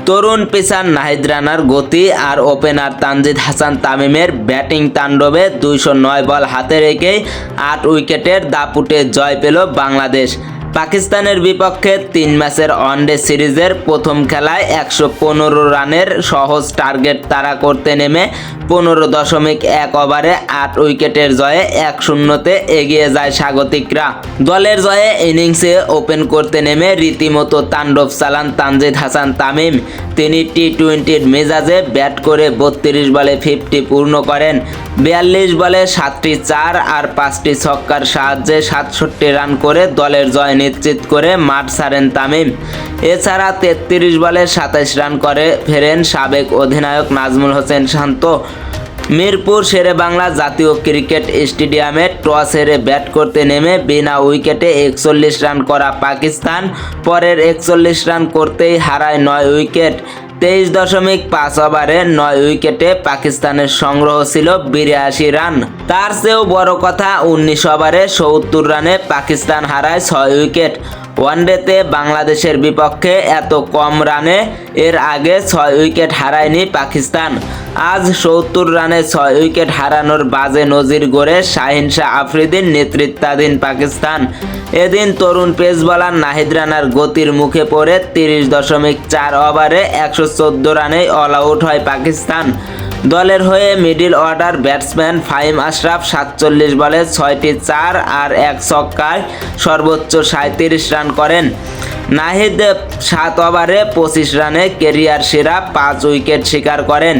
তরুণ pacer Nahid রানার গতি আর opener Tanzid Hasan তামিমের batting তাণ্ডবে 209 বল হাতে রেখেই 8 উইকেটের দাপুটে জয় পেল বাংলাদেশ। পাকিস্তানের বিপক্ষে 3 ম্যাচের ওয়ানডে সিরিজের প্রথম খেলায় 115 রানের সহজ টার্গেট তাড়া করতে নেমে 15.1 ওভারে 8 উইকেটের জয়ে 1-0-তে এগিয়ে যায় স্বাগতিকরা। দলের জয়ে ইনিংসে ওপেন করতে নেমে রীতিমতো তাণ্ডব চালান তানজিদ হাসান তামিম। তিনি টি-20-র মেজাজে ব্যাট করে 32 বলে 50 পূর্ণ করেন। 42 বলে 7টি 4 আর 5টি ছক্কার সাহায্যে 67 রান করে দলের জয় নিশ্চিত করে মাঠ ছাড়েন তামিম। এছাড়া 33 বলে 27 রান করে ফেরেন সাবেক অধিনায়ক নাজমুল হোসেন শান্ত। মিরপুর শেরেবাংলা জাতীয় ক্রিকেট স্টেডিয়ামে টস হেরে ব্যাট করতে নেমে বিনা উইকেটে 41 রান করা পাকিস্তান পরের 41 রান করতেই হারায় 9 উইকেট। 23.5 ওভারে 9 উইকেটে পাকিস্তানের সংগ্রহ ছিল 82 রান। তার চেয়েও বড় কথা 19 ওভারে 70 রানে পাকিস্তান হারায় 6 উইকেট। ওয়ানডেতে বাংলাদেশের বিপক্ষে এত কম রানে এর আগে 6 উইকেট হারায়নি পাকিস্তান। আজ 70 রানে 6 উইকেট হারানোর বাজে নজির গড়ে শাহিন শাহ আফ্রিদির নেতৃত্বাধীন পাকিস্তান। এদিন তরুণ পেস বোলার নাহিদ রানার গতির মুখে পড়ে 30.4 ওভারে 114 রানেই অল আউট হয় পাকিস্তান। দলের হয়ে middle order batsman Fahim Ashraf 47 বলে 6টি 4 আর 1 ছক্কায় সর্বোচ্চ 37 রান করেন। নাহিদ 7 ওভারে 25 রানে ক্যারিয়ার সেরা 5 উইকেট শিকার করেন।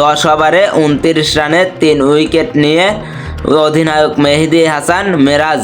10 ওভারে 29 রানে 3 উইকেট নিয়ে অধিনায়ক মেহেদী হাসান মিরাজ।